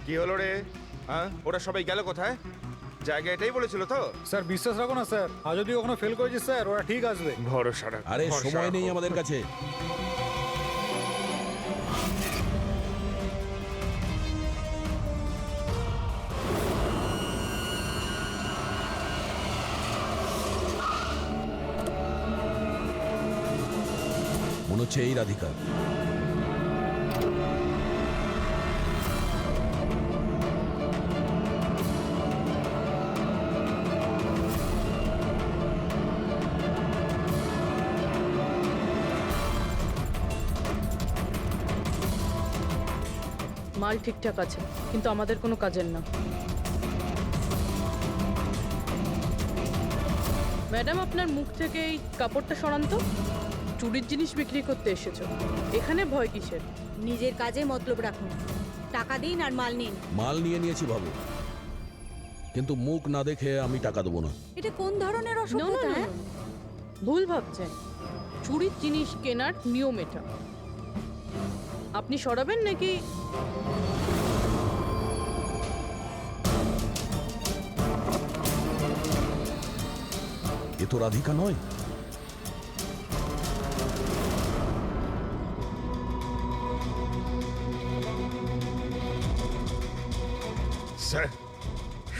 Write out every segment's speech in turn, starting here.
কি হলো রে? হ্যাঁ, ওরা সবাই গেল কোথায়? জায়গা এটাই বলেছিল তো? স্যার বিশ্বাস রাখো না স্যার, আর যদি কখনো ফেল করেছি স্যার ওরা ঠিক আসবে। ভরসা রাখো, আরে ভরসা সময় নেই রাখো। আমাদের কাছে। মনে হচ্ছে এই রাধিকা। মাল ঠিকঠাক আছে, কিন্তু আমাদের কোনো কাজের না। ম্যাডাম, আপনার মুখ থেকে এই কাপড়টা সরান তো। চুরির জিনিস বিক্রি করতে এসেছো, এখানে ভয় কিসের? নিজের কাজে মতলব রাখুন, টাকা দিন আর মাল নিন। মাল নিয়ে নিয়েছি ভাবো, কিন্তু মুখ না দেখে আমি টাকা দেবো না। এটা কোন ধরনের No, no, অসভ্যতা? no, হ্যাঁ? no. ভুল ভাবছেন। চুরির জিনিস কেনার নিয়ম এটা। আপনি সরাবেন নাকি? এ তো রাধিকা নয়। স্যার,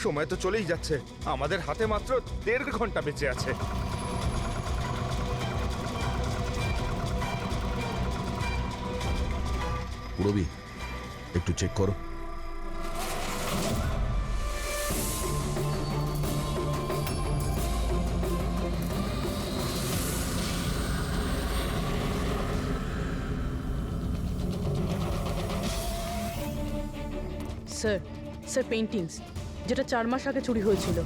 সময় তো চলেই যাচ্ছে, আমাদের হাতে মাত্র 1.5 ঘন্টা বেঁচে আছে। রবি, একটু চেক করো। স্যার, স্যার পেইন্টিংস, যেটা 4 মাস আগে চুরি হয়েছিল।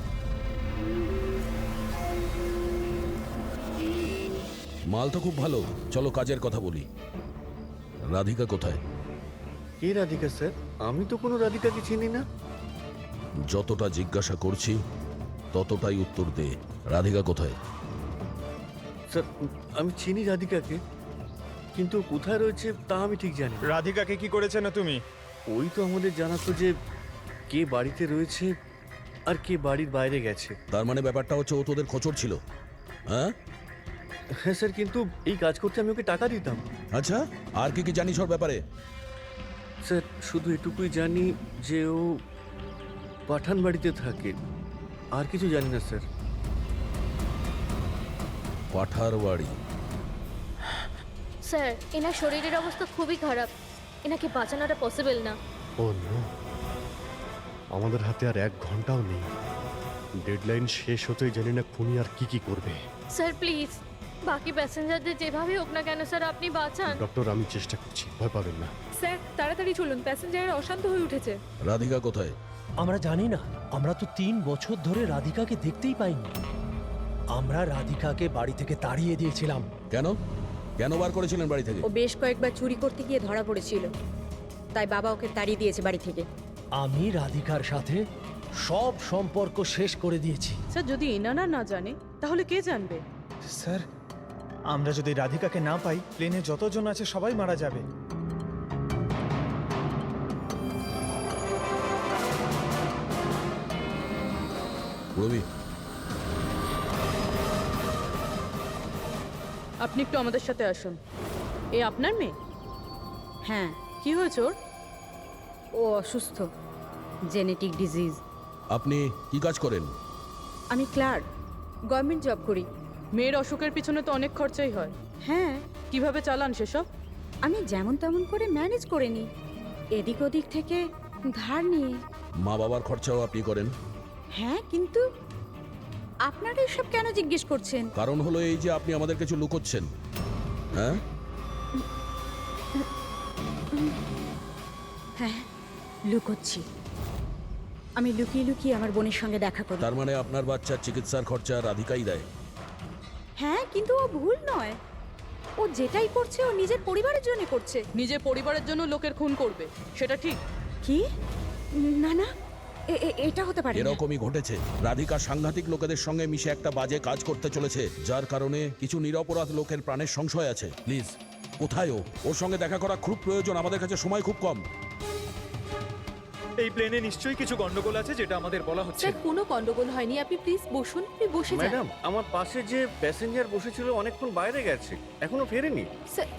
মাল তো খুব ভালো, চলো কাজের কথা বলি। রাধিকা কোথায়? কে রাধিকা স্যার? আমি তো কোনো রাধিকাকে চিনি না। যতটা জিজ্ঞাসা করছি ততটাই উত্তর দে। রাধিকা কোথায়? স্যার আমি চিনি রাধিকাকে, কিন্তু কোথায় রয়েছে তা আমি ঠিক জানি না। রাধিকাকে কি করেছে না তুমি? ওই তো আমাদের জানাতো যে কে বাড়িতে রয়েছে আর কে বাড়ির বাইরে গেছে। তার মানে ব্যাপারটা হচ্ছে ও তোদের খোঁচর ছিল, হ্যাঁ? হ্যাঁ স্যার, কিন্তু এই কাজ করতে আমি ওকে টাকা দিতাম। আচ্ছা, আর কি কি জানিস ওর ব্যাপারে? স্যার শুধু এটুকুই জানি যে ও পাঠান বাড়িতে থাকে, আর কিছু জানি না স্যার। পাঠার বাড়ি? স্যার, এনার শরীরের অবস্থা খুবই খারাপ, এনাকে বাঁচানোটা পসিবল না। ও নো, আমাদের হাতে আর 1 ঘন্টাও নেই। ডেডলাইন শেষ হতেই জানি না খুনি আর কি কি করবে। স্যার প্লিজ, বাকি প্যাসেঞ্জারদের যেভাবে হোক না কেন স্যার আপনি বাঁচান। ডক্টর আমি চেষ্টা করছি, ভয় পাবেন না। স্যার তাড়াতাড়ি চলুন, প্যাসেঞ্জাররা অশান্ত হয়ে উঠেছে। রাধিকা কোথায়? আমরা জানি না, আমরা তো 3 বছর ধরে রাধিকাকে দেখতেই পাইনি। আমরা রাধিকাকে বাড়ি থেকে তাড়িয়ে দিয়েছিলাম। কেন কেন বার করেছিলেন বাড়ি থেকে? ও বেশ কয়েকবার চুরি করতে গিয়ে ধরা পড়েছিল, তাই বাবা ওকে তাড়িয়ে দিয়েছে বাড়ি থেকে। আমি রাধিকার সাথে সব সম্পর্ক শেষ করে দিয়েছি। স্যার, যদি এনারা না জানে তাহলে কে জানবে? স্যার, আমরা যদি রাধিকাকে না পাই প্লেনে যতজন আছে সবাই মারা যাবে। রবি, আপনি একটু আমাদের সাথে আসুন। এ আপনার মেয়ে? হ্যাঁ, কি হয়েছে ওর? ও অসুস্থ, জেনেটিক ডিজিজ। আপনি কি কাজ করেন? আমি ক্লার্ক, গভর্নমেন্ট জব করি। মেয়ের অসুখের পিছনে তো অনেক খরচাই হয়। হ্যাঁ, কিভাবে চালান সেসব? আমি যেমন তেমন করে ম্যানেজ করে নিই, এদিক ওদিক থেকে ধার নিয়ে। মা বাবার খরচাও আপনি করেন? হ্যাঁ, কিন্তু আপনারা এসব কেন জিজ্ঞেস করছেন? কারণ হলো এই যে আপনি আমাদের কিছু লুকোচ্ছেন, হ্যাঁ? হ্যাঁ, লুকোচ্ছি। আমি লুকিয়ে লুকিয়ে আমার বোনের সঙ্গে দেখা করি। তার মানে আপনার বাচ্চার চিকিৎসার খরচা রাধিকাই দেয়? হ্যাঁ, কিন্তু ও ভুল নয়। ও যেটাই করছে ও নিজের পরিবারের জন্য করছে। নিজের পরিবারের জন্য লোকের খুন করবে, সেটা ঠিক? কি? না না, এটা হতে পারে না। এরকমই ঘটেছে। রাধিকা সাংঘাতিক লোকেদের সঙ্গে মিশে একটা বাজে কাজ করতে চলেছে, যার কারণে কিছু নিরপরাধ লোকের প্রাণের সংশয় আছে। প্লিজ, কোথায় ও? ওর সঙ্গে দেখা করা খুব প্রয়োজন, আমাদের কাছে সময় খুব কম। এই প্লেনে নিশ্চয়ই কিছু গন্ডগোল আছে যেটা আমাদের বলা হচ্ছে স্যার কোনো গন্ডগোল হয়নি, আপনি প্লিজ বসুন, আপনি বসে যান। ম্যাডাম, আমার পাশে যে প্যাসেঞ্জার বসেছিল অনেকক্ষণ বাইরে গেছে, এখনো ফেরেনি।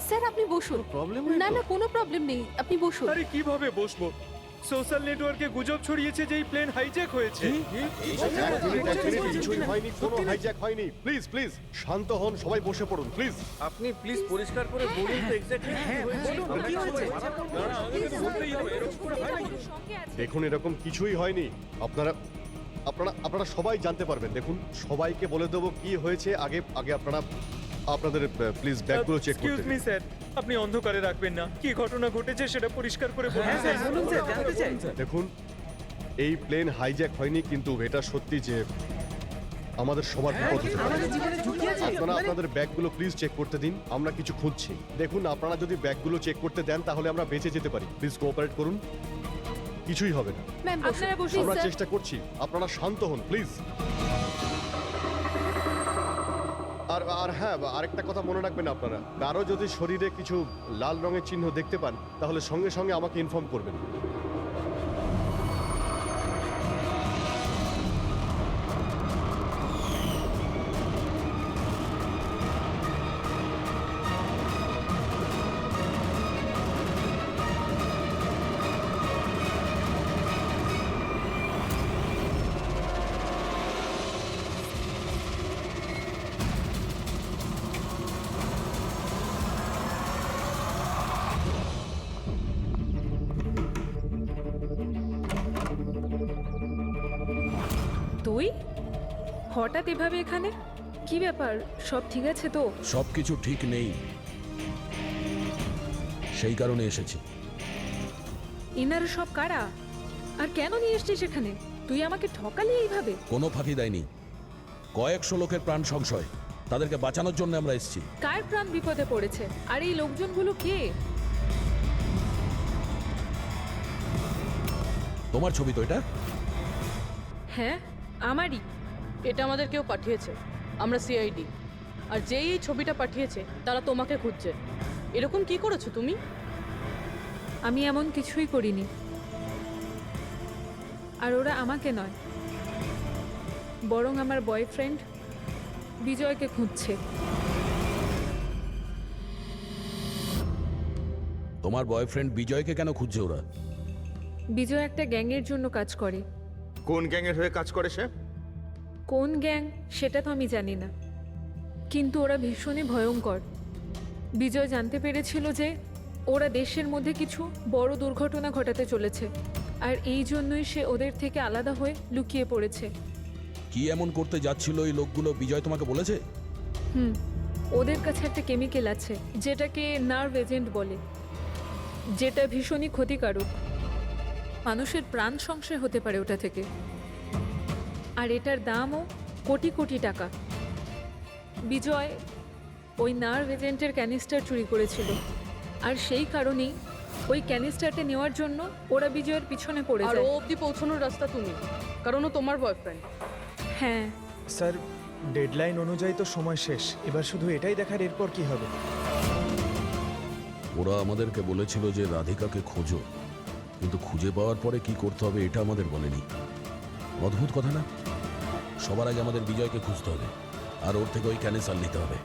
স্যার আপনি বসুন। প্রবলেম না না কোনো প্রবলেম নেই, আপনি বসুন। আরে কিভাবে বসবো? সোশ্যাল নেটওয়ার্কে গুজব ছড়িয়েছে যে এই প্লেন হাইজ্যাক হয়েছে। কিছুই হয়নি, কোনো হাইজ্যাক হয়নি। প্লিজ প্লিজ শান্ত হন, সবাই বসে পড়ুন প্লিজ। আপনি প্লিজ পরিষ্কার করে বলুন তো এক্স্যাক্টলি কি হয়েছে। দেখুন এরকম কিছুই হয়নি। আপনারা আপনারা আপনারা সবাই জানতে পারবেন। দেখুন সবাইকে বলে দেবো কি হয়েছে। আগে আগে আপনারা আপনাদের প্লিজ ব্যাগগুলো চেক করতে দিন। স্যার, আপনি অন্ধকারে রাখবেন না। কি ঘটনা ঘটেছে সেটা পরিষ্কার করে বলুন স্যার। দেখুন এই প্লেন হাইজ্যাক হয়নি, কিন্তু এটা সত্যি যে আমাদের সবার বিপদ হতে পারে। আপনারা আপনাদের ব্যাগগুলো প্লিজ চেক করতে দিন, আমরা কিছু খুঁজছি। দেখুন আপনারা যদি ব্যাগগুলো চেক করতে দেন তাহলে আমরা বেঁচে যেতে পারি। প্লিজ কোঅপারেট করুন, কিছুই হবে না। ম্যাম আপনারা বসুন আমরা স্যার। চেষ্টা করছি, আপনারা শান্ত হন প্লিজ। আর আর হ্যাঁ, আরেকটা কথা মনে রাখবেন, আপনারা কারো যদি শরীরে কিছু লাল রঙের চিহ্ন দেখতে পান তাহলে সঙ্গে সঙ্গে আমাকে ইনফর্ম করবেন। তুই হঠাৎ এভাবে এখানে? কি ব্যাপার, সব ঠিক আছে তো? সবকিছু ঠিক নেই, সেই কারণে এসেছি। ইনারা সব কারা আর কেন নিয়ে এসছিস এখানে? তুই আমাকে ঠকালি এইভাবে? কোনো ফাঁকি দেয়নি, কয়েকশো লোকের প্রাণ সংশয়, তাদেরকে বাঁচানোর জন্য আমরা এসেছি। কার প্রাণ বিপদে পড়েছে? আর এই লোকজনগুলো কে? তোমার ছবি তো এটা? হ্যাঁ আমারই। এটা আমাদের কেউ পাঠিয়েছে, আমরা সিআইডি। আর যেই এই ছবিটা পাঠিয়েছে তারা তোমাকে খুঁজছে। এরকম কি করেছো তুমি? আমি এমন কিছুই করিনি। আর ওরা আমাকে নয়, বরং আমার বয়ফ্রেন্ড বিজয়কে খুঁজছে। তোমার বয়ফ্রেন্ড বিজয়কে কেন খুঁজছে ওরা? বিজয় একটা গ্যাংয়ের জন্য কাজ করে। কোন গ্যাংয়ের হয়ে কাজ করে সে? কোন গ্যাং সেটা তো আমি জানি না, কিন্তু ওরা ভীষণই ভয়ঙ্কর। বিজয় জানতে পেরেছিল যে ওরা দেশের মধ্যে কিছু বড় দুর্ঘটনা ঘটাতে চলেছে, আর এই জন্যই সে ওদের থেকে আলাদা হয়ে লুকিয়ে পড়েছে। কি এমন করতে যাচ্ছিল এই লোকগুলো বিজয় তোমাকে বলেছে? ওদের কাছে একটা কেমিক্যাল আছে যেটাকে নার্ভ এজেন্ট বলে, যেটা ভীষণই ক্ষতিকারক। মানুষের প্রাণ সংশয় হতে পারে ওটা থেকে, আর এটার দামও কোটি কোটি টাকা। বিজয় ওই নার্ভ এজেন্টের ক্যানিস্টার চুরি করেছিল, আর সেই কারণেই ওই ক্যানিস্টারটা নেওয়ার জন্য ওরা বিজয়ের পিছনে পড়ে আর ও যায়। অবধি পৌঁছানোর রাস্তা তুমি, কারণ ও তোমার বয়ফ্রেন্ড। হ্যাঁ, স্যার ডেডলাইন অনুযায়ী তো সময় শেষ, এবার শুধু এটাই দেখার এরপর কি হবে। ওরা আমাদেরকে বলেছিল যে রাধিকাকে খোঁজো, কিন্তু খুঁজে পাওয়ার পরে কি করতে হবে এটা আমাদের বলেনি। অদ্ভুত কথা না? সবার আগে আমাদের বিজয়কে খুঁজতে হবে, আর ওর থেকে ওই ক্যানেসার নিতে হবে।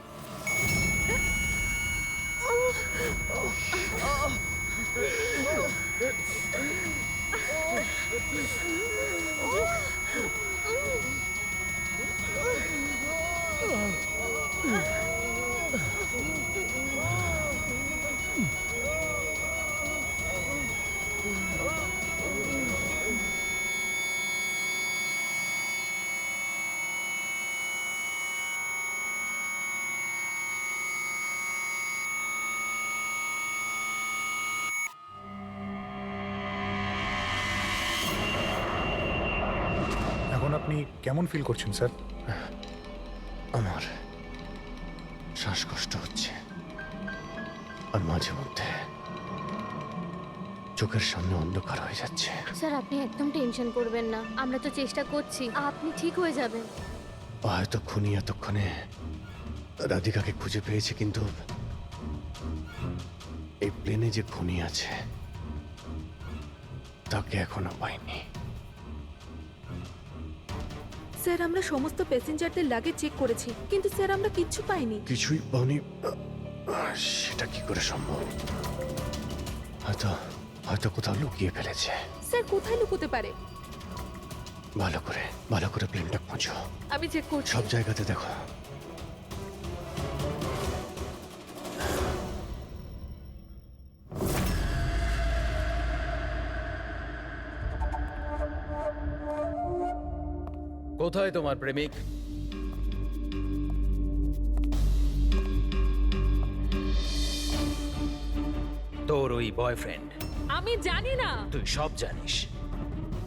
এখন আপনি কেমন ফিল করছেন স্যার? আমার শ্বাসকষ্ট হচ্ছে, আর মাঝে মধ্যে চোখের সামনে অন্ধকার হয়ে যাচ্ছে। স্যার আপনি একদম টেনশন করবেন না, আমরা তো চেষ্টা করছি, আপনি ঠিক হয়ে যাবেন। হয়তো খুনি এতক্ষণে রাধিকাকে খুঁজে পেয়েছে, কিন্তু এই প্লেনে যে খুনি আছে তাকে এখনো পাইনি। স্যার আমরা সমস্ত প্যাসেঞ্জারদের লাগেজ চেক করেছি, কিন্তু স্যার আমরা কিচ্ছু পাইনি। কিছুই পাওনি? সেটা কি করে সম্ভব? হয়তো হয়তো কোথাও লুকিয়ে ফেলেছে। স্যার কোথায় লুকোতে পারে? ভালো করে প্লেনটা খোঁজো, আমি চেক করছি। সব জায়গাতে দেখো। কোথায় তোমার প্রেমিক? তোর ওই বয়ফ্রেন্ড। আমি জানি না। তুই সব জানিস।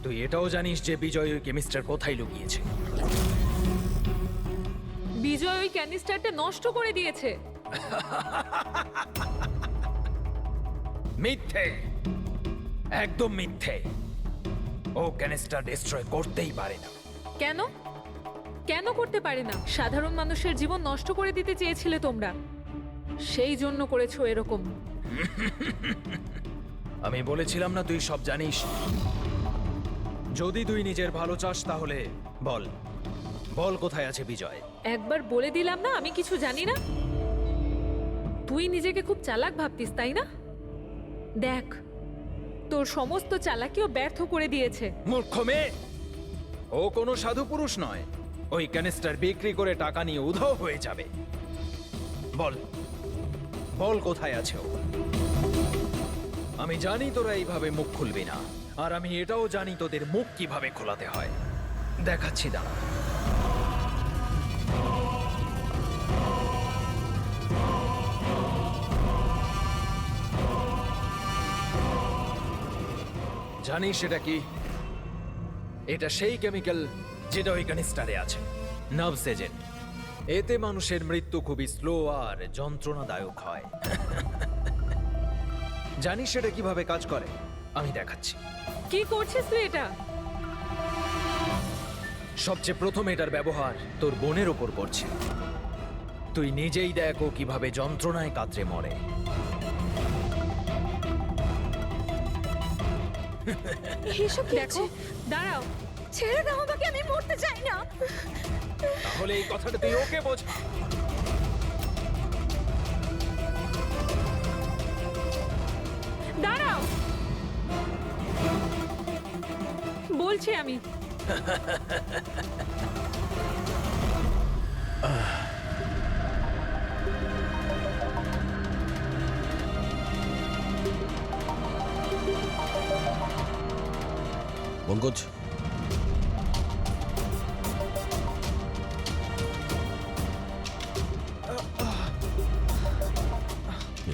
তুই এটাও জানিস যে বিজয় ওই কেমিস্টার কোথায় লুকিয়েছে। বিজয় ওই ক্যানিস্টারটা নষ্ট করে দিয়েছে। মিথ্যে, একদম মিথ্যে। ও ক্যানিস্টার ডিস্ট্রয় করতেই পারে না। কেন? কেন করতে পারে না? সাধারণ মানুষের জীবন নষ্ট করে দিতে চেয়েছিলে তোমরা, সেই জন্য করেছো এরকম। আমি বলেছিলাম না তুই সব জানিস? যদি তুই নিজের ভালো চাস তাহলে বল, বল কোথায় আছে বিজয়? একবার বলে দিলাম না আমি কিছু জানি না। তুই নিজেকে খুব চালাক ভাবতিস, তাই না? দেখ, তোর সমস্ত চালাকিও ব্যর্থ করে দিয়েছে। মূর্খ মেয়ে, ও কোনো সাধু পুরুষ নয়। ওই ক্যানিস্টার বিক্রি করে টাকা নিয়ে উধাও হয়ে যাবে। বল, বল কোথায় আছে ও? আমি জানি তোরা এইভাবে মুখ খুলবি না, আর আমি এটাও জানি তোদের মুখ কিভাবে খোলাতে হয়। দেখাচ্ছি, দাঁড়া। জানিস এটা কি? এটা সেই কেমিক্যাল যেটা ওই ক্যানিস্টারে আছে, নার্ভস এজেন্ট। এতে মানুষের মৃত্যু খুবই স্লো আর যন্ত্রণাদায়ক হয়। জানিস এটা কিভাবে কাজ করে? আমি দেখাচ্ছি। কি করছিস তুই এটা? সবচেয়ে প্রথম এটার ব্যবহার তোর বোনের ওপর করছে। তুই নিজেই দেখ ও কিভাবে যন্ত্রণায় কাতরে মরে। এসব কি দেখো, দাঁড়াও। ছেড়ে দাও আমাকে, আমি মরতে চাই না। তাহলে এই কথাটা তুই ওকে বোঝ। দাঁড়াও, বলছি আমি। পঙ্কজ,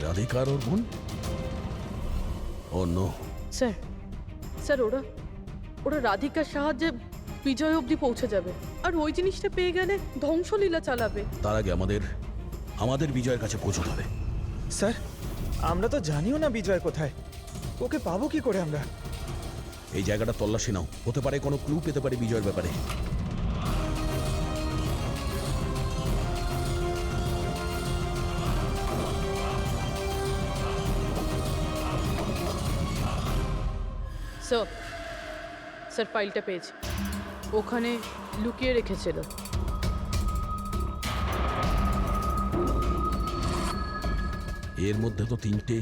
রাধিকার ওর বোন? ও নো। স্যার, স্যার ওরা ওরা রাধিকার সাহায্যে বিজয় অবধি পৌঁছে যাবে, আর ওই জিনিসটা পেয়ে গেলে ধ্বংসলীলা চালাবে। তার আগে আমাদের বিজয়ের কাছে পৌঁছতে হবে। স্যার আমরা তো জানিও না বিজয় কোথায়, ওকে পাবো কি করে আমরা? এই জায়গাটা তল্লাশি নাও, হতে পারে কোনো ক্লু পেতে পারে বিজয়ের ব্যাপারে। স্যার, স্যার ফাইলটা পেয়েছি, ওখানে লুকিয়ে রেখেছিল। এর মধ্যে তো 3টে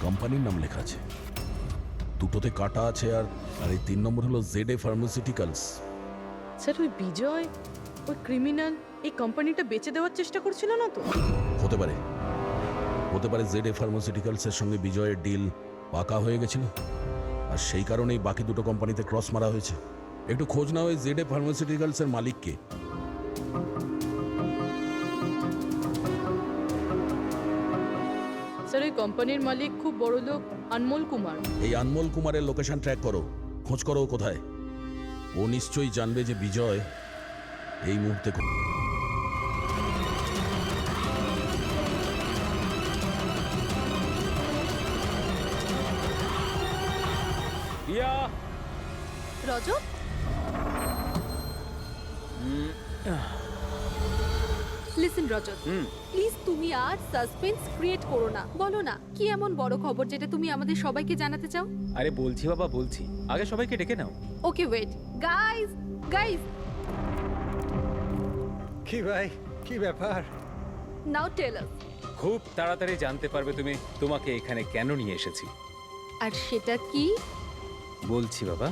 কোম্পানির নাম লেখা আছে, দুটোতে কাটা আছে, আর এই 3 নম্বর হলো ZA ফার্মাসিউটিক্যালস। স্যার ওই বিজয়, ওই ক্রিমিনাল এই কোম্পানিটা বেচে দেওয়ার চেষ্টা করছিল না তো? হতে পারে ZA ফার্মাসিউটিক্যালসের সঙ্গে বিজয়ের ডিল পাকা হয়ে গেছিল, আর সেই কারণেই বাকি দুটো কোম্পানিতে ক্রস মারা হয়েছে। একটু খোঁজ নাও এই ZA ফার্মাসিউটিক্যালসের মালিককে। স্যার ওই কোম্পানির মালিক খুব বড় লোক আনমোল কুমার। এই আনমোল কুমারের লোকেশন ট্র্যাক করো, খোঁজ করো ও কোথায়। ও নিশ্চয়ই জানবে যে বিজয় এই মুহূর্তে রজত, লিসেন রজত, প্লিজ তুমি আর সাসপেন্স ক্রিয়েট করো না। বলো না কি এমন বড় খবর যেটা তুমি আমাদের সবাইকে জানাতে চাও? আরে বলছি বাবা, বলছি। আগে সবাইকে ডেকে নাও। ওকে ওয়েট, গাইস গাইস, কি ভাই, কি ব্যাপার? নাও টেল আস। খুব তাড়াতাড়ি জানতে পারবে তুমি তোমাকে এখানে কেন নিয়ে এসেছি। আর সেটা কি? বলছি বাবা।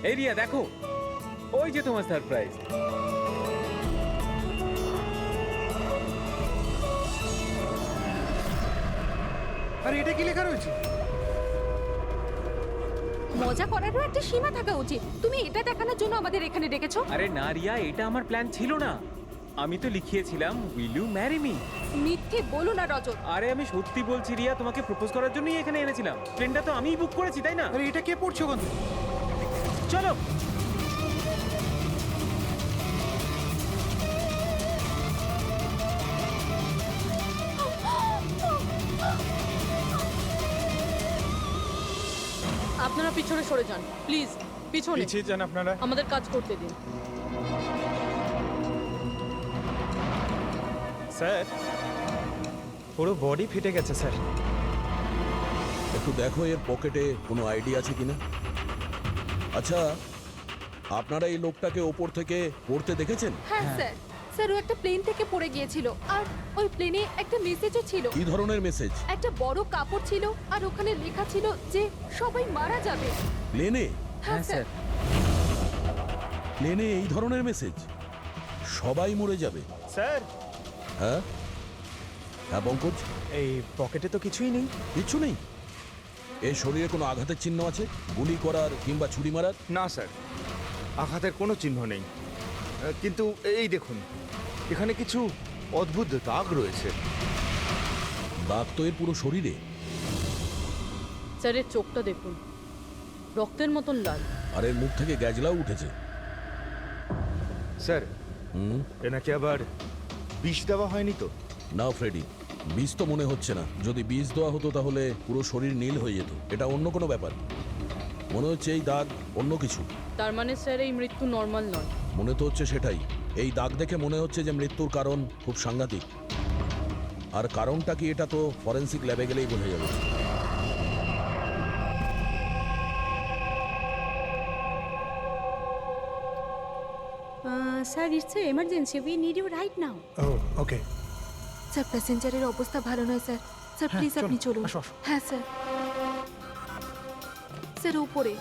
এই রিয়া দেখো, ওই যে তোমার সারপ্রাইজ। আরে এটা কি লেখা রয়েছে? মজা করারও একটা সীমা থাকা উচিত। তুমি এটা দেখানোর জন্য আমাদের এখানে ডেকেছো? আরে না রিয়া, এটা আমার প্ল্যান ছিল না। আমি তো লিখিয়েছিলাম উইল ইউ ম্যারি মি। মিথ্যে বলো না রজত। আরে আমি সত্যি বলছি রিয়া, তোমাকে প্রপোজ করার জন্যই এখানে এনেছিলাম। প্লেনটা তো আমিই বুক করেছি, তাই না? আরে এটা কে পড়ছো কোন? চলো। আপনারা পিছনে সরে যান প্লিজ, পিছনে। পিছিয়ে যান আপনারা। আমাদের কাজ করতে দিন। স্যার, পুরো বডি ফেটে গেছে স্যার। একটু দেখো এর পকেটে কোনো আইডি আছে কিনা। আচ্ছা, আপনারা এই লোকটাকে ওপর থেকে পড়তে দেখেছেন? হ্যাঁ স্যার, স্যার ও একটা প্লেন থেকে পড়ে গিয়েছিল আর ওই প্লেনে একটা মেসেজও ছিল। কি ধরনের মেসেজ? একটা বড় কাপড় ছিল আর ওখানে লেখা ছিল যে সবাই মারা যাবে। প্লেনে? হ্যাঁ স্যার। প্লেনে এই ধরনের মেসেজ? সবাই মরে যাবে? স্যার। হ্যাঁ হ্যাঁ পঙ্কজ, এই পকেটে তো কিছুই নেই। কিচ্ছু নেই? এর শরীরে কোনো আঘাতের চিহ্ন আছে? গুলি করার কিংবা ছুরি মারার? না স্যার, আঘাতের কোনো চিহ্ন নেই। কিন্তু এই দেখুন, এখানে কিছু অদ্ভুত দাগ রয়েছে। দাগ তো এর পুরো শরীরে। স্যার এর চোখটা দেখুন, রক্তের মতন লাল। আর এর মুখ থেকে গ্যাজলাও উঠেছে। স্যার, এনাকে আবার বিষ দেওয়া হয়নি তো? না ফ্রেডি, বিষ তো মনে হচ্ছে না। যদি বিষ দেওয়া হতো তাহলে পুরো শরীর নীল হয়ে যেত। এটা অন্য কোনো ব্যাপার। মনে হচ্ছে এই দাগ অন্য কিছু। তার মানে স্যার এই মৃত্যু নর্মাল নয়। মনে তো হচ্ছে সেটাই। এই দাগ দেখে মনে হচ্ছে যে মৃত্যুর কারণ খুব সাংঘাতিক। আর কারণটা কি এটা তো ফরেন্সিক ল্যাবে গেলেই বোঝা যাবে। Sir, it's emergency, we need you right now. Oh okay. Sir, প্যাসেঞ্জারের অবস্থা ভালো নয় স্যার। স্যার প্লিজ আপনি চলুন। আসো, আসো। হ্যাঁ স্যার। স্যার উপরে।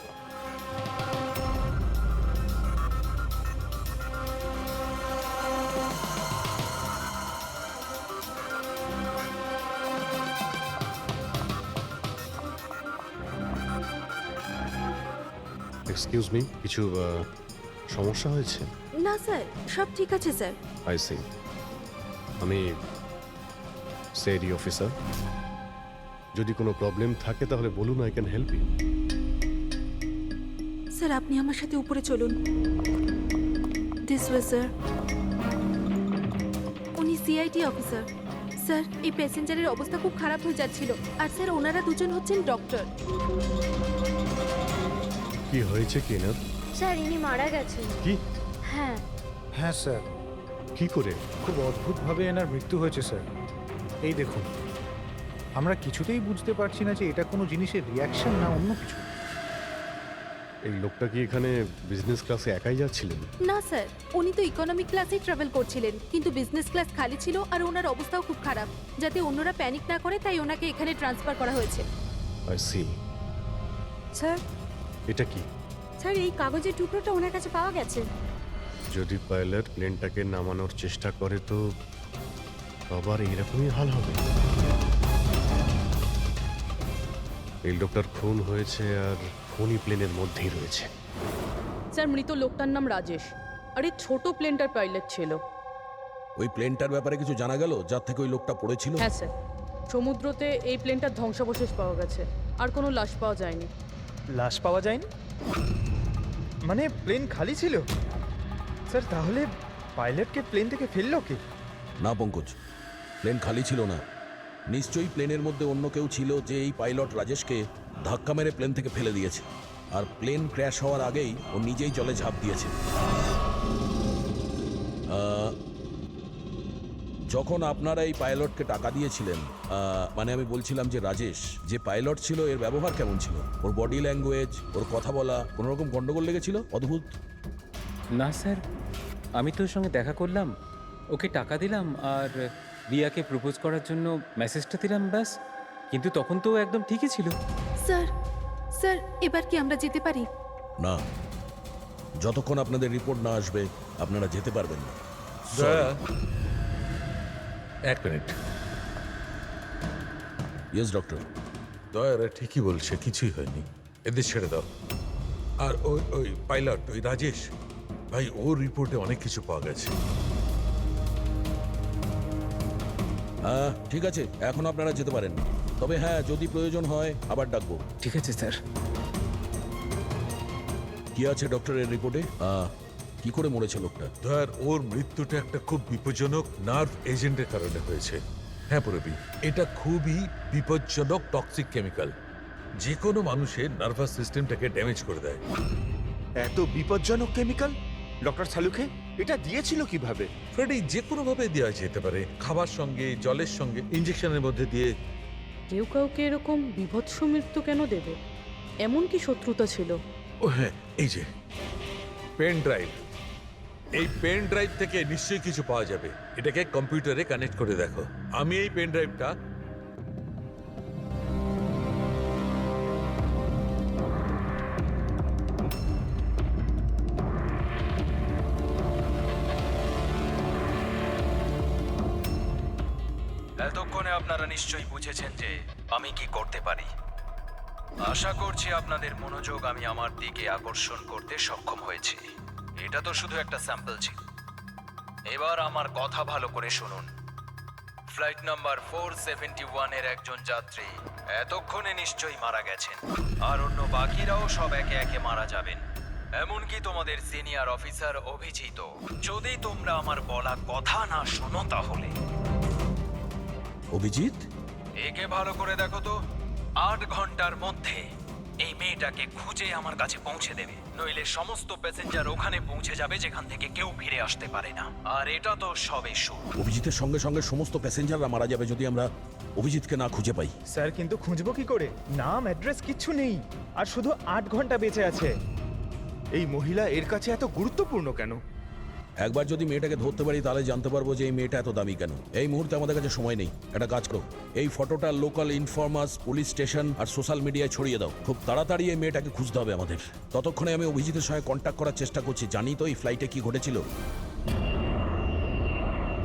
এক্সকিউজ মি, কিছু সমস্যা হয়েছে? না স্যার, সব ঠিক আছে স্যার। I C. আমি সেডি অফিসার। যদি কোনো প্রবলেম থাকে তাহলে বলুন, I can help you. Sir আপনি আমার সাথে উপরে চলুন। This way sir. উনি সিআইডি অফিসার। স্যার, এই প্যাসেঞ্জারের অবস্থা খুব খারাপ হয়ে যাচ্ছিল। আর স্যার ওনারা দুজন হচ্ছেন ডক্টর। কি হয়েছে কি না? স্যার ইনি মারা গেছেন। কি? হ্যাঁ। হ্যাঁ স্যার। কি করে? খুব অদ্ভুতভাবে এনার মৃত্যু হয়েছে স্যার। এই দেখুন, আমরা কিছুতেই বুঝতে পারছি না যে এটা কোনো জিনিসের রিয়াকশন না অন্য কিছু। এই লোকটা কি এখানে বিজনেস ক্লাসে একাই যাচ্ছিলেন? না স্যার, উনি তো ইকোনমিক ক্লাসেই ট্রাভেল করছিলেন, কিন্তু বিজনেস ক্লাস খালি ছিল আর ওনার অবস্থাও খুব খারাপ। যাতে অন্যরা প্যানিক না করে তাই ওনাকে এখানে ট্রান্সফার করা হয়েছে। I see. স্যার। এটা কি? স্যার, এই কাগজের টুকরোটা ওনার কাছে পাওয়া গেছে। যদি পাইলট প্লেনটাকে নামানোর চেষ্টা করে তো আবার এইরকমই হাল হবে। এই লোকটার খুন হয়েছে আর খুনি প্লেনের মধ্যেই রয়েছে। স্যার মৃত লোকটার নাম রাজেশ, আর এই ছোট প্লেনটার পাইলট ছিল। ওই প্লেনটার ব্যাপারে কিছু জানা গেল যার থেকে ওই লোকটা পড়েছিল? হ্যাঁ স্যার, সমুদ্রতে এই প্লেনটার ধ্বংসাবশেষ পাওয়া গেছে, আর কোনো লাশ পাওয়া যায়নি। লাশ পাওয়া যায়নি? মানে প্লেন খালি ছিল? স্যার তাহলে পাইলটকে প্লেন থেকে ফেললো কি? না পঙ্কজ, প্লেন খালি ছিল না। নিশ্চয়ই প্লেনের মধ্যে অন্য কেউ ছিল যে এই পাইলট রাজেশকে ধাক্কা মেরে প্লেন থেকে ফেলে দিয়েছে। আর প্লেন ক্র্যাশ হওয়ার আগেই ও নিজেই জলে ঝাঁপ দিয়েছে। যখন আপনারা এই পাইলটকে টাকা দিয়েছিলেন, মানে আমি বলছিলাম যে রাজেশ যে পাইলট ছিল এর ব্যবহার কেমন ছিল? ওর বডি ল্যাঙ্গুয়েজ, ওর কথা বলা, কোনো রকম গন্ডগোল লেগেছিল? অদ্ভুত। না স্যার, আমি তো ওর সঙ্গে দেখা করলাম, ওকে টাকা দিলাম আর রিয়াকে প্রপোজ করার জন্য মেসেজটা দিলাম, ব্যাস। কিন্তু তখন তো ও একদম ঠিকই ছিল। স্যার স্যার এবার কি আমরা যেতে পারি? না, যতক্ষণ আপনাদের রিপোর্ট না আসবে আপনারা যেতে পারবেন না। এক মিনিট। Yes doctor. দয়ারা ঠিকই বলছে, কিছুই হয়নি, এদের ছেড়ে দাও। আর ওই ওই পাইলট, ওই রাজেশ ভাই, ওর রিপোর্টে অনেক কিছু পাওয়া গেছে। হ্যাঁ ঠিক আছে, এখন আপনারা যেতে পারেন। তবে হ্যাঁ, যদি প্রয়োজন হয় আবার ডাকবো। ঠিক আছে স্যার। কি আছে ডক্টরের রিপোর্টে? কি করে মরেছে লোকটা? দয়ার, ওর মৃত্যুটা একটা খুব বিপজ্জনক নার্ভ এজেন্টের কারণে হয়েছে। হ্যাঁ পুরবি, এটা খুবই বিপজ্জনক টক্সিক কেমিক্যাল, যে কোনো মানুষের নার্ভাস সিস্টেমটাকে ড্যামেজ করে দেয়। এত বিপজ্জনক কেমিক্যাল ডক্টর সালুকে এটা দিয়েছিল কিভাবে? ফ্রেডি, যে কোনো ভাবে দেওয়া যেতে পারে, খাবার সঙ্গে, জলের সঙ্গে, ইঞ্জেকশনের মধ্যে দিয়ে। কেউ কাউকে এরকম বিভৎস মৃত্যু কেন দেবে? এমন কি শত্রুতা ছিল? ও হ্যাঁ, এই যে পেন ড্রাইভ, এই পেন ড্রাইভ থেকে নিশ্চয়ই কিছু পাওয়া যাবে। এটাকে কম্পিউটারে কানেক্ট করে দেখো। আমি এই পেন ড্রাইভটা এতক্ষণে আপনারা নিশ্চয়ই বুঝেছেন যে আমি কি করতে পারি। আশা করছি আপনাদের মনোযোগ আমি আমার দিকে আকর্ষণ করতে সক্ষম হয়েছি। এটা তো শুধু একটা স্যাম্পল ছিল। এবার আমার কথা ভালো করে শুনুন। ফ্লাইট নাম্বার 471 এর একজন যাত্রী এতক্ষণে নিশ্চয়ই মারা গেছেন, আর অন্য বাকিরাও সব একে একে মারা যাবেন, এমনকি তোমাদের সিনিয়র অফিসার অভিজিৎ। যদি তোমরা আমার বলা কথা না শোনো তাহলে। অভিজিৎ, একে ভালো করে দেখো তো। 8 ঘন্টার মধ্যে এই মেয়েটাকে খুঁজে আমার কাছে পৌঁছে দেবে, নইলে সমস্ত প্যাসেঞ্জার ওখানে পৌঁছে যাবে যেখান থেকে কেউ ফিরে আসতে পারে না। আর এটা তো সবে শুরু। অভিজিতের সঙ্গে সঙ্গে সমস্ত প্যাসেঞ্জাররা মারা যাবে যদি আমরা অভিজিৎকে না খুঁজে পাই। স্যার কিন্তু খুঁজবো কি করে? নাম, অ্যাড্রেস কিচ্ছু নেই, আর শুধু 8 ঘন্টা বেঁচে আছে। এই মহিলা এর কাছে এত গুরুত্বপূর্ণ কেন? একবার যদি মেয়েটাকে ধরতে পারি তাহলে জানতে পারবো যে এই মেয়েটা এত দামি কেন। এই মুহূর্তে আমাদের কাছে সময় নেই। একটা কাজ করো, এই ফটোটা লোকাল ইনফরমার্স, পুলিশ স্টেশন আর সোশ্যাল মিডিয়ায় ছড়িয়ে দাও। খুব তাড়াতাড়ি এই মেয়েটাকে খুঁজতে হবে আমাদের। ততক্ষণে আমি অভিজিতের সঙ্গে কন্ট্যাক্ট করার চেষ্টা করছি। জানি তো এই ফ্লাইটে কি ঘটেছিল।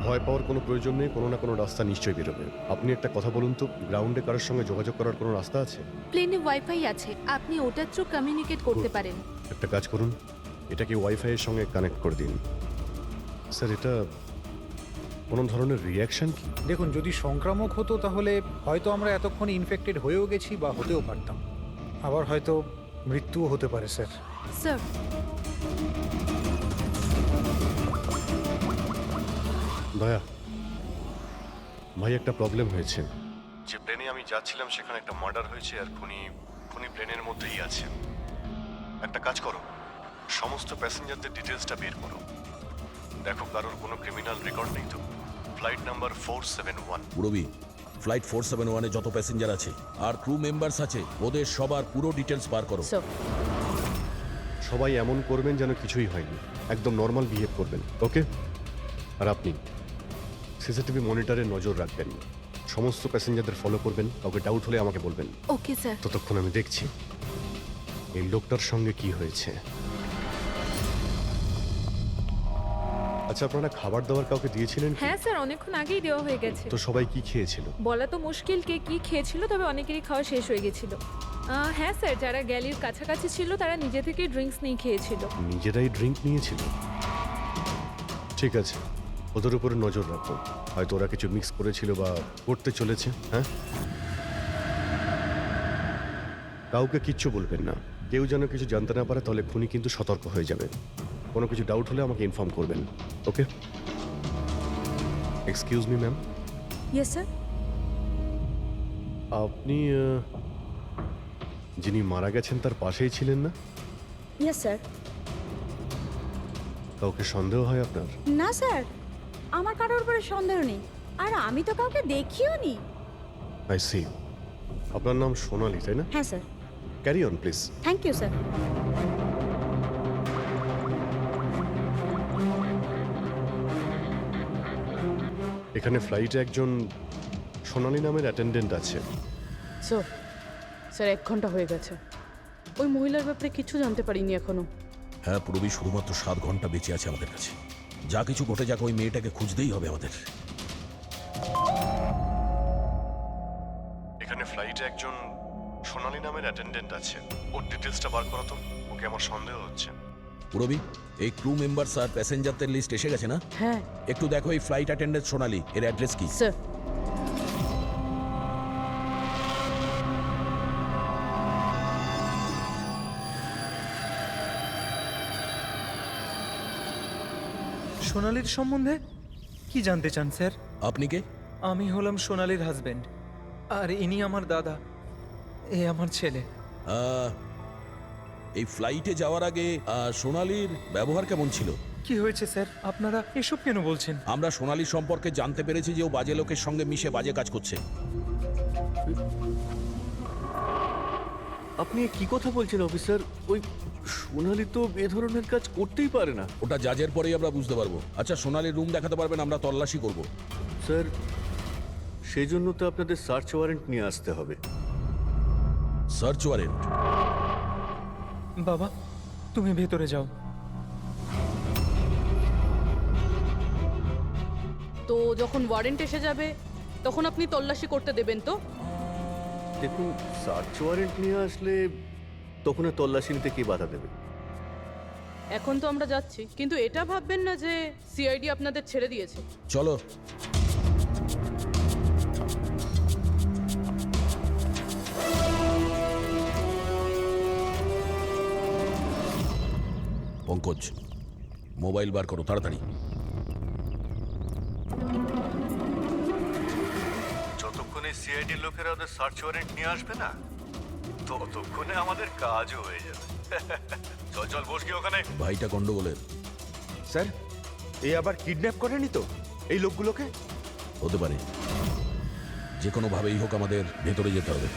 ভয় পাওয়ার কোনো প্রয়োজন নেই, কোনো না কোনো রাস্তা নিশ্চয়ই বেরোবে। আপনি একটা কথা বলুন তো, গ্রাউন্ডে কারোর সঙ্গে যোগাযোগ করার কোনো রাস্তা আছে? প্লেনে ওয়াইফাই আছে, আপনি ওটার থ্রু কমিউনিকেট করতে পারেন। একটা কাজ করুন, এটাকে ওয়াইফাই এর সঙ্গে কানেক্ট করে দিন। স্যার, এটা কোনো ধরনের রিয়াকশন কি? দেখুন, যদি সংক্রামক হতো তাহলে হয়তো আমরা এতক্ষণে ইনফেক্টেড হয়েও গেছি বা হতেও পারতাম। আবার হয়তো মৃত্যুও হতে পারে স্যার। স্যার, দয়া ভাই, একটা প্রবলেম হয়েছে। যে প্লেনে আমি যাচ্ছিলাম সেখানে একটা মার্ডার হয়েছে, আর খুনি প্লেনের মধ্যেই আছে। একটা কাজ করো, সমস্ত প্যাসেঞ্জারদের ডিটেলসটা বের করো। দেখো কারোর কোনো ক্রিমিনাল রেকর্ড নেই তো। Flight number 471। পুরবি, ফ্লাইট 471-এ যত প্যাসেঞ্জার আছে আর ক্রু মেম্বার্স আছে, ওদের সবার পুরো ডিটেলস বার করো। সবাই এমন করবেন যেন কিছুই হয়নি, একদম নর্মাল বিহেভ করবেন, ওকে? আর আপনি সিসিটিভি মনিটরে নজর রাখবেন, সমস্ত প্যাসেঞ্জারদের ফলো করবেন, কাউকে ডাউট হলে আমাকে বলবেন। Okay sir. ততক্ষণ আমি দেখছি এই লোকটার সঙ্গে কি হয়েছে। আচ্ছা, আপনারা খাবার দাবার কাউকে দিয়েছিলেন কি? হ্যাঁ স্যার, অনেকক্ষণ আগেই দেওয়া হয়ে গেছে। তো সবাই কি খেয়েছিল? বলা তো মুশকিল কে কি খেয়েছিল, তবে অনেকেরই খাওয়া শেষ হয়ে গেছিল। হ্যাঁ স্যার, যারা গ্যালির কাছাকাছি ছিল তারা নিজে থেকে ড্রিঙ্কস নিয়ে খেয়েছিল। নিজেরাই ড্রিঙ্ক নিয়েছিল? ঠিক আছে, ওদের উপরে নজর রাখো, হয়তো ওরা কিছু মিক্স করেছিল বা করতে চলেছে। হ্যাঁ, কাউকে কিচ্ছু বলবেন না, কেউ যেন কিছু জানতে না পারে, তাহলে খুনি কিন্তু সতর্ক হয়ে যাবে। কোনো কিছু ডাউট হলে আমাকে ইনফর্ম করবেন, okay? Excuse me ma'am. Yes sir. আপনি যিনি মারা গেছেন তার পাশেই ছিলেন না? Yes sir. কাউকে সন্দেহ হয় আপনার? না স্যার, আমার কারোর উপরে সন্দেহ নেই, আর আমি তো কাউকে দেখিও নি। I see. আপনার নাম সোনালি, তাই না? হ্যাঁ sir. Carry on please. Thank you sir. এখানে ফ্লাইটে একজন সোনালি নামের অ্যাটেন্ডেন্ট আছে। স্যার 1 ঘন্টা হয়ে গেছে, ওই মহিলার ব্যাপারে কিছু জানতে পারিনি এখনো। হ্যাঁ পুরবী, শুধুমাত্র 7 ঘন্টা বেঁচে আছে আমাদের কাছে। যা কিছু ঘটে যাক, ওই মেয়েটাকে খুঁজতেই হবে আমাদের। এখানে ফ্লাইটে একজন সোনালি নামের অ্যাটেন্ডেন্ট আছে, ওর ডিটেলসটা বার করো তো, ওকে আমার সন্দেহ হচ্ছে। পুরবী, এই ক্রু মেম্বারস আর প্যাসেঞ্জারদের লিস্ট এসে গেছে না? হ্যাঁ। একটু দেখো এই ফ্লাইট অ্যাটেন্ডেন্ট সোনালি, এর অ্যাড্রেস কি? স্যার, সোনালির সম্বন্ধে কি জানতে চান স্যার? আপনি কে? আমি হলাম সোনালির হাজবেন্ড, আর ইনি আমার দাদা, এ আমার ছেলে। এই ফ্লাইটে যাওয়ার আগে সোনালির ব্যবহার কেমন ছিল? কি হয়েছে স্যার, আপনারা এসব কেন বলছেন? আমরা সোনালির সম্পর্কে জানতে পেরেছি যে ও বাজে লোকের সঙ্গে মিশে বাজে কাজ করছে। আপনি কি কথা বলছেন অফিসার? ওই সোনালি তো এ ধরনের কাজ করতেই পারে না। ওটা জাজের পরেই আমরা বুঝতে পারবো। আচ্ছা, সোনালির রুম দেখাতে পারবেন? আমরা তল্লাশি করব। স্যার, সেই জন্য তো আপনাদের সার্চ ওয়ারেন্ট নিয়ে আসতে হবে। Search warrant? বাবা, তুমি ভেতরে যাও। তো যখন ওয়ারেন্ট এসে যাবে তখন আপনি তল্লাশি করতে দেবেন তো? দেখুন, সার্চ ওয়ারেন্ট নিয়ে আসলে তখন আর তল্লাশি নিতে কে বাধা দেবে? এখন তো আমরা যাচ্ছি, কিন্তু এটা ভাববেন না যে সিআইডি আপনাদের ছেড়ে দিয়েছে। চলো। পঙ্কজ, মোবাইল বার করো তাড়াতাড়ি। যতক্ষণে সিআইডির লোকেরা ওদের সার্চ ওয়ারেন্ট নিয়ে আসবে না, ততক্ষণে আমাদের কাজও হয়ে যাবে। চল চল, বস গিয়ে ওখানে। ভাইটা গন্ডগোলের। স্যার, এ আবার কিডন্যাপ করেনি তো এই লোকগুলোকে? হতে পারে, যে কোনো ভাবেই হোক আমাদের ভেতরে যেতে হবে।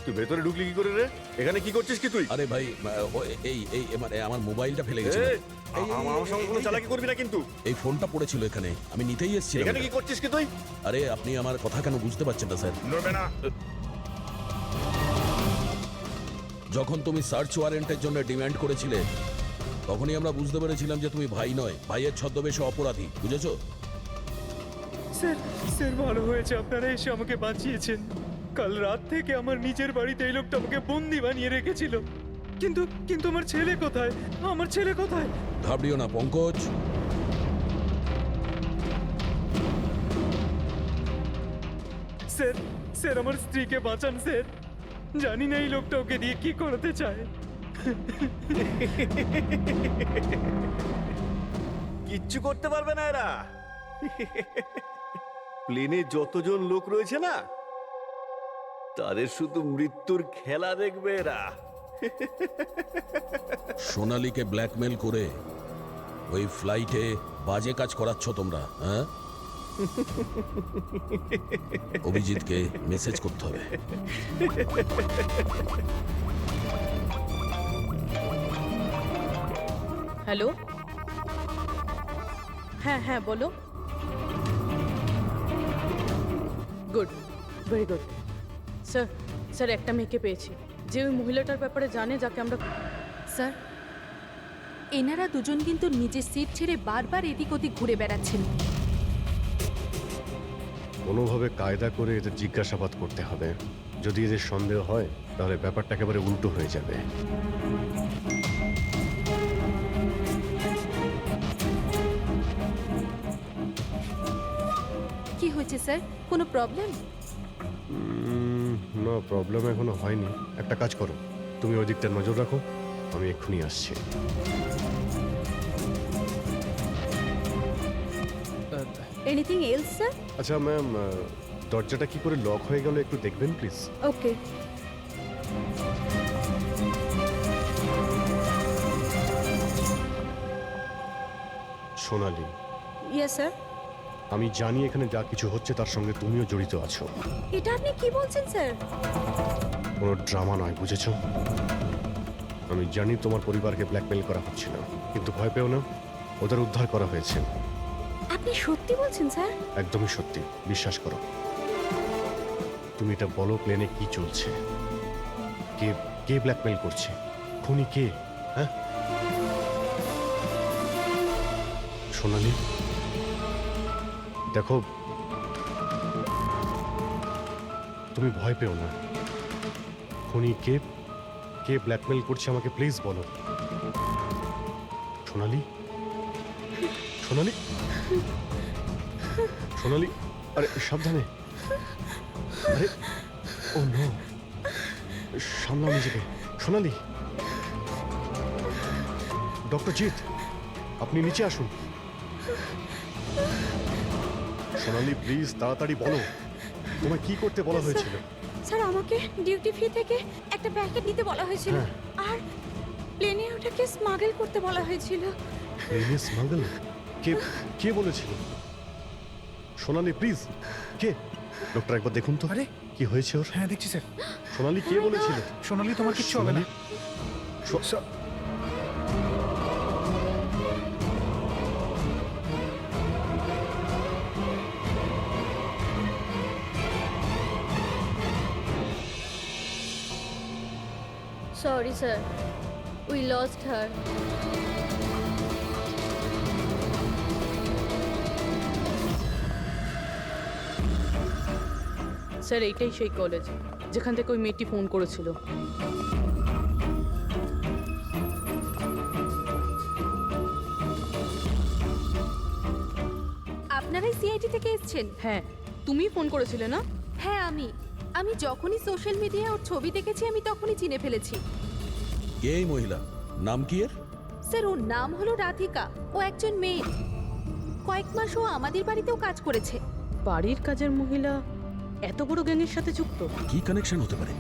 তুই ভেতরে ঢুকলি কি করে রে? এখানে কি করছিস কি তুই? আরে ভাই, এই এই মানে আমার মোবাইলটা ফেলে গেছে। আমার সঙ্গে কোনো চালাকি করবি না কিন্তু। এই ফোনটা পড়েছিল এখানে, আমি নিতেই এসেছিলাম। এখানে কি করছিস কি তুই? আরে আপনি আমার কথা কেন বুঝতে পারছেন না স্যার? নড়বে না। যখন তুমি সার্চ ওয়ারেন্টের জন্য ডিমান্ড করেছিলে, তখনই আমরা বুঝতে পেরেছিলাম যে তুমি ভাই নয়, ভাইয়ের ছদ্মবেশে অপরাধী। বুঝেছো? স্যার, স্যার ভালো হয়েছে আপনারা এসে আমাকে বাঁচিয়েছেন। কাল রাত থেকে আমার নিজের বাড়িতে এই লোকটা আমাকে বন্দি বানিয়ে রেখেছিল। কিন্তু কিন্তু আমার ছেলে কোথায়? আমার ছেলে কোথায়? ঘাবড়িও না পঙ্কজ। স্যার, স্যার আমার স্ত্রীকে বাঁচান স্যার। জানি না এই লোকটা ওকে দিয়ে কি করতে চায়। কিচ্ছু করতে পারবে না এরা। প্লেনে যতজন লোক রয়েছে না, তাদের শুধু মৃত্যুর খেলা দেখবে এরা। সোনালীকে ব্ল্যাকমেল করে ওই ফ্লাইটে বাজে কাজ করাচ্ছ তোমরা, হ্যাঁ? অভিজিৎকে মেসেজ করতে হবে। হ্যালো, হ্যাঁ হ্যাঁ বলো। Good, very good. Sir, sir একটা মেয়েকে পেয়েছি যে ওই মহিলাটার ব্যাপারে জানে যাকে আমরা। স্যার, এনারা দুজন কিন্তু নিজের সিট ছেড়ে বারবার এদিক ওদিক ঘুরে বেড়াচ্ছেন। কোনোভাবে কায়দা করে এদের জিজ্ঞাসাবাদ করতে হবে। যদি এদের সন্দেহ হয় তাহলে ব্যাপারটা একেবারে উল্টো হয়ে যাবে। কি হয়েছে স্যার, কোনো প্রবলেম? না, প্রবলেম এখনো হয়নি। একটা কাজ করো, তুমি ওই দিকটা নজর রাখো, আমি এক্ষুনি আসছি। Anything else sir? আচ্ছা ম্যাম, দরজাটা কি করে লক হয়ে গেল একটু দেখবেন please. Okay. Sonali, yes sir. আমি জানি এখানে যা কিছু হচ্ছে তার সঙ্গে তুমিও জড়িত আছো। এটা আপনি কি বলছেন স্যার? কোনো ড্রামা নয়, বুঝেছো? আমি জানি তোমার পরিবারকে ব্ল্যাকমেল করা হচ্ছিল, কিন্তু ভয় পেও না, ওদের উদ্ধার করা হয়েছে। আপনি সত্যি বলছেন স্যার? একদমই সত্যি, বিশ্বাস করো। তুমি এটা বলো, প্লেনে কি চলছে? কে কে ব্ল্যাকমেল করছে? খুনি কে? হ্যাঁ সোনালি, দেখো, তুমি ভয় পেও না। খুনি কে, কে ব্ল্যাকমেল করছে আমাকে প্লিজ বলো। সোনালি, সোনালি, সোনালি, আরে সাবধানে। আরে ও নো, সামলাও নিজেকে। সোনালি, ডক্টর জিৎ, আপনি নিচে আসুন। সোনালি প্লিজ তাড়াতাড়ি বলো, তোমায় কি করতে বলা হয়েছিল? স্যার, আমাকে ডিউটি ফ্রি থেকে একটা প্যাকেট নিতে বলা হয়েছিল, আর প্লেনে ওটাকে স্মাগল করতে বলা হয়েছিল। প্লেনে স্মাগল? কে কে বলেছিল? সোনালি প্লিজ, কে? ডক্টর একবার দেখুন তো। আরে কি হয়েছে ওর? হ্যাঁ দেখছি স্যার। সোনালি কে বলেছিল? সোনালি তোমার কিচ্ছু হবে না। Sorry, sir. We lost her. Sir এইটাই সেই কলেজ যেখান থেকে ওই মেয়েটি ফোন করেছিল। আপনারাই সিআইডি থেকে এসেছেন? হ্যাঁ, তুমি ফোন করেছিলে না? হ্যাঁ, আমি যখনই সোশ্যাল মিডিয়ায় ওর ছবি দেখেছি আমি তখনই চিনে ফেলেছি। কে এই মহিলা? নাম কি এর? স্যার, ওর নাম হলো রাধিকা। ও একজন মেয়ে। কয়েক মাস ও আমাদের বাড়িতেও কাজ করেছে। বাড়ির কাজের মহিলা এত বড় গ্যাংয়ের সাথে যুক্ত? কি কানেকশন হতে পারে?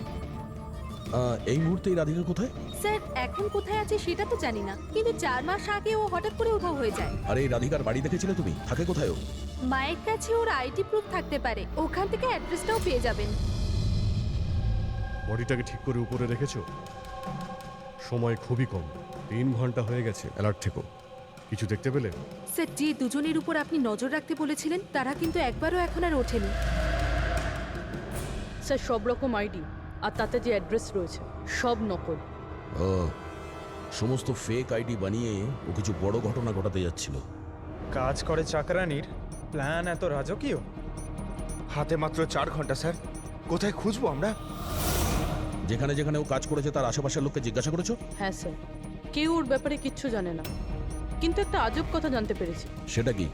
এই মুহূর্তে এই রাধিকা কোথায়? স্যার, এখন কোথায় আছে সেটা তো জানি না, কিন্তু 4 মাস আগে ও হঠাৎ করে উধাও হয়ে যায়। আরে এই রাধিকার বাড়ি দেখেছিলে তুমি? থাকে কোথায় ও? মায়ের কাছে ওর আইডি প্রুফ থাকতে পারে, ওখান থেকে অ্যাড্রেসটাও পেয়ে যাবেন। বডিটাকে ঠিক করে উপরে রেখেছো? সময় খুবই কম, 3 ঘন্টা হয়ে গেছে। অ্যালার্ট থেকো। কিছু দেখতে পেলে? স্যার, যে দুজনের উপর আপনি নজর রাখতে বলেছিলেন তারা কিন্তু একবারও এখন আর ওঠেনি। স্যার, সব রকম আইডি আর তাতে যে অ্যাড্রেস রয়েছে সব নকল। ও, সমস্ত ফেক আইডি বানিয়ে ও কিছু বড় ঘটনা ঘটাতে যাচ্ছিল। কাজ করে চাকরানির প্ল্যান এত রাজকীয়? হাতে মাত্র 4 ঘন্টা স্যার, কোথায় খুঁজবো আমরা? যেখানে যেখানে ও কাজ করেছে তার আশেপাশের লোককে জিজ্ঞাসা করেছো? হ্যাঁ স্যার, কেউ ওর ব্যাপারে কিচ্ছু জানে না, কিন্তু একটা আজব কথা জানতে পেরেছি। সেটা কি?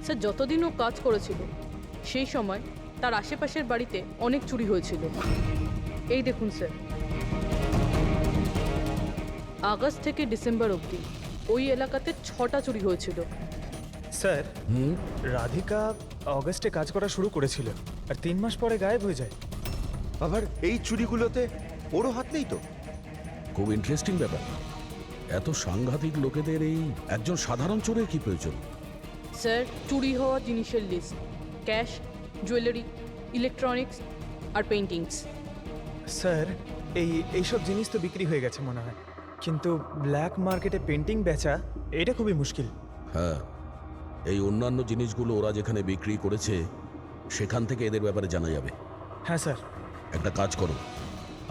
স্যার, যতদিন ও কাজ করেছিল সেই সময় তার আশেপাশের বাড়িতে অনেক চুরি হয়েছিল। এই দেখুন স্যার, আগস্ট থেকে ডিসেম্বর অবধি ওই এলাকাতে 6টা চুরি হয়েছিল। স্যার, রাধিকা অগস্টে কাজ করা শুরু করেছিল আর 3 মাস পরে গায়েব হয়ে যায়। আবার এই চুরিগুলোতে ওরও হাত নেই তো? খুব ইন্টারেস্টিং ব্যাপার। এত সাংঘাতিক লোকেদের এই একজন সাধারণ চোরের কি প্রয়োজন? স্যার, চুরি হওয়া জিনিসের লিস্ট ক্যাশ, জুয়েলারি, ইলেকট্রনিক্স আর পেন্টিংস। স্যার এইসব জিনিস তো বিক্রি হয়ে গেছে মনে হয়, কিন্তু ব্ল্যাক মার্কেটে পেন্টিং বেচা এটা খুবই মুশকিল। হ্যাঁ, এই অন্যান্য জিনিসগুলো ওরা যেখানে বিক্রি করেছে সেখান থেকে এদের ব্যাপারে জানা যাবে। হ্যাঁ স্যার। একটা কাজ করো,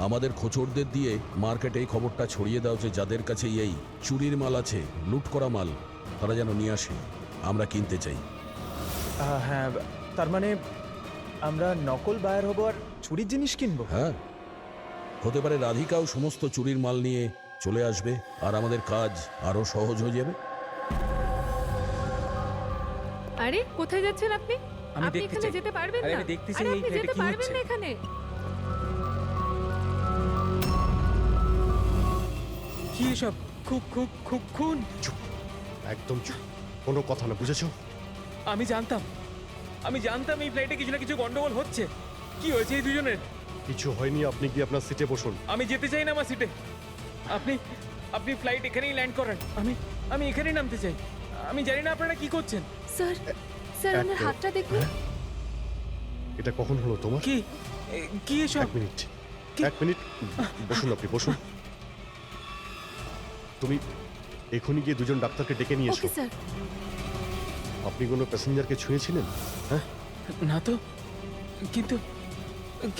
আমাদের খোঁচরদের দিয়ে মার্কেটে এই খবরটা ছড়িয়ে দাও যে যাদের কাছে এই চুরির মাল আছে, লুট করা মাল, তারা যেন নিয়ে আসে, আমরা কিনতে চাই। হ্যাঁ, তার মানে আমরা নকল বায়ার হব আর চুরির জিনিস কিনবো? হ্যাঁ, হতে পারে রাধিকাও সমস্ত চুরির মাল নিয়ে চলে আসবে আর আমাদের কাজ আরো সহজ হয়ে যাবে। আরে কোথায় যাচ্ছেন আপনি? আমি আপনি দেখতে এখানে চাই। যেতে পারবেন আরে না। আমি দেখতে চাই আরে এই আপনি ফ্ল্যাটে যেতে কি পারবেন হচ্ছে। না এখানে। কি এসব? খুন? চুপ, একদম চুপ, কোনো কথা না, বুঝেছো? আমি জানতাম এই ফ্লাইটে কিছু না কিছু গন্ডগোল হচ্ছে। কি হয়েছে এই দুজনের? কিছু হয়নি, আপনি গিয়ে আপনার সিটে বসুন। আমি যেতে চাই না আমার সিটে। আপনি ফ্লাইট এখানেই ল্যান্ড করেন। আমি এখানেই নামতে চাই। আমি জানি না আপনারা কি করছেন। স্যার, স্যার ওনার হাতটা দেখুন। এটা কখন হলো তোমার? কি এসব? এক মিনিট বসুন, আপনি বসুন। তুমি এখনই গিয়ে দুজন ডাক্তারকে ডেকে নিয়ে এসো। Okay sir. আপনি কোনো প্যাসেঞ্জারকে ছুঁয়েছিলেন? হ্যাঁ, না তো,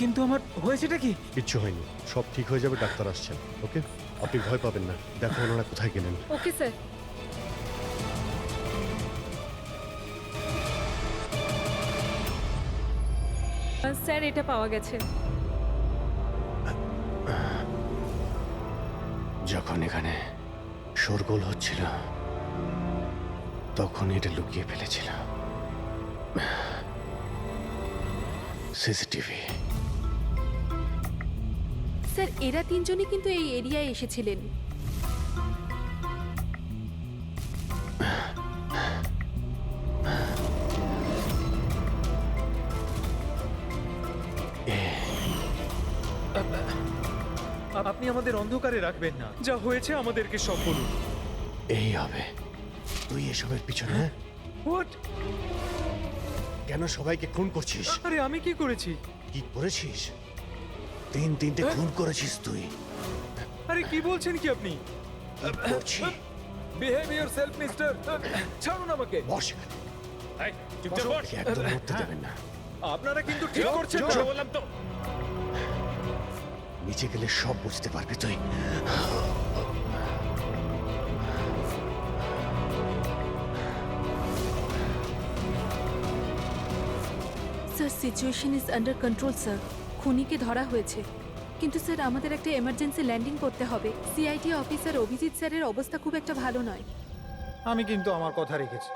কিন্তু আমার হয়েছেটা কি? কিচ্ছু হয়নি, সব ঠিক হয়ে যাবে, ডাক্তার আসছেন। ওকে, আপনি ভয় পাবেন না। দেখো ওনারা কোথায় গেলেন। Okay sir. স্যার এটা পাওয়া গেছে। যখন এখানে শোরগোল হচ্ছিল তখন এটা লুকিয়ে ফেলেছিল। সিসিটিভি। স্যার এরা তিনজনই কিন্তু এই এরিয়ায় এসেছিলেন। আপনি আমাদের অন্ধকারে রাখবেন না, যা হয়েছে আমাদেরকে সব বলুন। এই হবে। তুই এসবের পিছনে? হোয়াট? কেন সবাইকে খুন করছিস? আরে আমি কি করেছি? কি করেছিস? তিনটে খুন করেছিস তুই। আরে কি বলছেন কি আপনি? Behave yourself mister. ছাড়ুন আমাকে। বস। এই চুপচাপ বস। একদম উঠতে দেবেন না। আপনারা কিন্তু ঠিক করছেন না। বললাম তো। নিচে গেলে সব বুঝতে পারবি তুই। Sir situation is under control sir. খুনিকে ধরা হয়েছে, কিন্তু স্যার আমাদের একটা এমার্জেন্সি ল্যান্ডিং করতে হবে। সিআইডি অফিসার অভিজিৎ স্যারের অবস্থা খুব একটা ভালো নয়। আমি কিন্তু আমার কথা রেখেছি।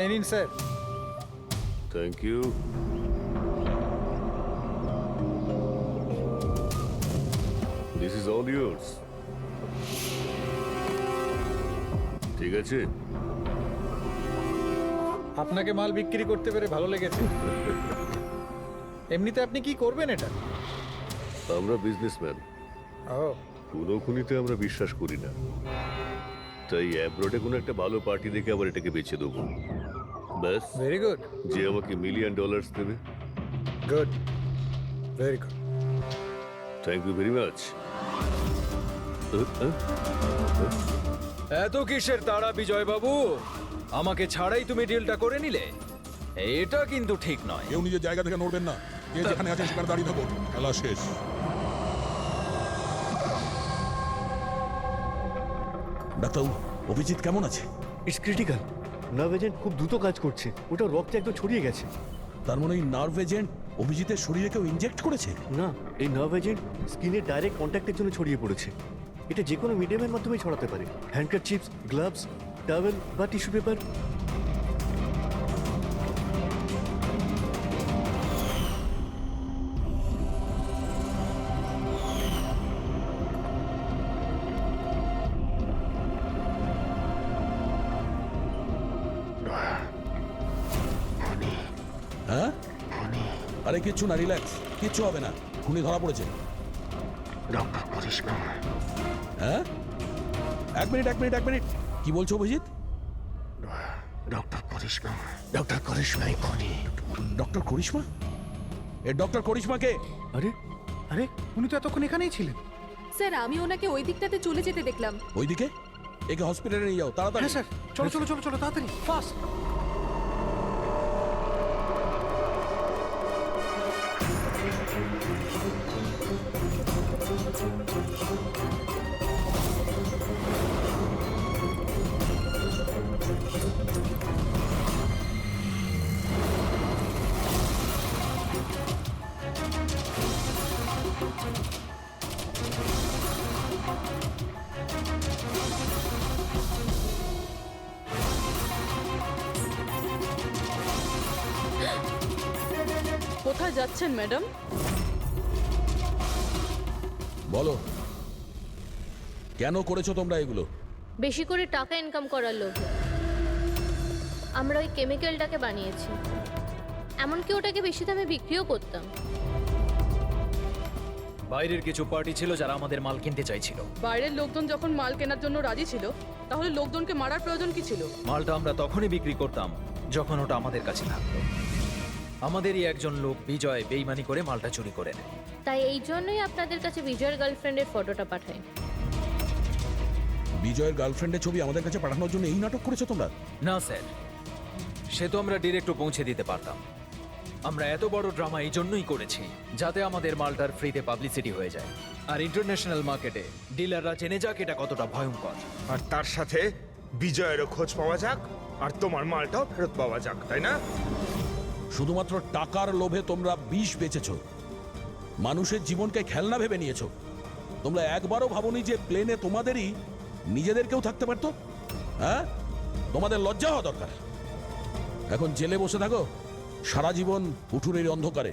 এই নিন sir. Thank you. This is all yours. ঠিক আছে। আপনাকে মাল বিক্রি করতে পেরে ভালো লেগেছে। এমনিতে আপনি কি করবেন এটা? আমরা বিজনেসম্যান, ও খুনোখুনিতে আমরা বিশ্বাস করি না, তাই অ্যাব্রোডে কোনো একটা ভালো পার্টি দেখে আবার এটাকে বেচে দেবো। ব্যাস। Very good. যে আমাকে $1 মিলিয়ন দেবে। Good, very good. Thank you very much. এত কিসের তাড়া বিজয় বাবু? আমাকে ছাড়াই তুমি ডিলটা করে নিলে? এটা কিন্তু ঠিক নয়। কেউ নিজের জায়গা থেকে নড়বেন না। যে যেখানে আছে সেখানে দাঁড়িয়ে থাকুন। খেলা শেষ। ডাক্তারবাবু, অভিজিৎ কেমন আছে? It's critical. নার্ভ এজেন্ট খুব দ্রুত কাজ করছে, ওটা রক্তে একদম ছড়িয়ে গেছে। তার মানে এই নার্ভ এজেন্ট অভিজিতের শরীরে কেউ ইনজেক্ট করেছে? না, এই নার্ভ এজেন্ট স্কিনের ডাইরেক্ট কন্ট্যাক্টের জন্য ছড়িয়ে পড়েছে। এটা যে কোনো মিডিয়ামের মাধ্যমে ছড়াতে পারে। হ্যান্ডকারচিপস, গ্লাভস, টাওয়েল বা টিস্যু পেপার। হ্যাঁ, আরে কিচ্ছু না, রিল্যাক্স, কিচ্ছু হবে না। খুনি ধরা পড়েছে। ডক্টর করিশ্মা, হ্যাঁ, এক মিনিট। কি বলছো অভিজিৎ? ডক্টর করিশ্মাই খুনি। ডক্টর করিশ্মা? এ ডক্টর করিশ্মা কে? আরে আরে উনি তো এতক্ষণ এখানেই ছিলেন। স্যার আমি ওনাকে ওই দিকটাতে চলে যেতে দেখলাম। ওইদিকে? একে হসপিটালে নিয়ে যাও তাড়াতাড়ি। হ্যাঁ স্যার, চলো তাড়াতাড়ি, ফাস্ট। কোথায় যাচ্ছেন ম্যাডাম? বলো, কেন করেছো তোমরা এগুলো? বেশি করে টাকা ইনকাম করার লোভে আমরা ওই কেমিক্যালটাকে বানিয়েছি, এমনকি ওটাকে বেশি দামে বিক্রিও করতাম। বাইরের কিছু পার্টি ছিল যারা আমাদের মাল কিনতে চাইছিল। বাইরের লোকজন যখন মাল কেনার জন্য রাজি ছিল, তাহলে লোকজনকে মারার প্রয়োজন কি ছিল? মালটা আমরা তখনই বিক্রি করতাম যখন ওটা আমাদের কাছে থাকতো। আমাদেরই একজন লোক বিজয় বেইমানি করে মালটা চুরি করে নেয়। তাই এই জন্যই আপনাদের কাছে বিজয়ের গার্লফ্রেন্ডের ফটোটা পাঠাই। বিজয়ের গার্লফ্রেন্ডের ছবি আমাদের কাছে পাঠানোর জন্য এই নাটক করেছো তোমরা? না স্যার, সে তো আমরা ডিরেক্টও পৌঁছে দিতে পারতাম। আমরা এত বড় ড্রামা এই জন্যই করেছি যাতে আমাদের মালটার ফ্রিতে পাবলিসিটি হয়ে যায়, আর ইন্টারন্যাশনাল মার্কেটে ডিলাররা জেনে যাক এটা কতটা ভয়ঙ্কর। আর তার সাথে বিজয়েরও খোঁজ পাওয়া যাক, আর তোমার মালটাও ফেরত পাওয়া যাক, তাই না? শুধুমাত্র টাকার লোভে তোমরা বিষ বেচেছো, মানুষের জীবনকে খেলনা ভেবে নিয়েছো। তোমরা একবারও ভাবোনি যে প্লেনে তোমাদেরই নিজেদেরকেও থাকতে পারতো? হ্যাঁ, তোমাদের লজ্জা হওয়া দরকার। এখন জেলে বসে থাকো সারা জীবন উঠুনের অন্ধকারে।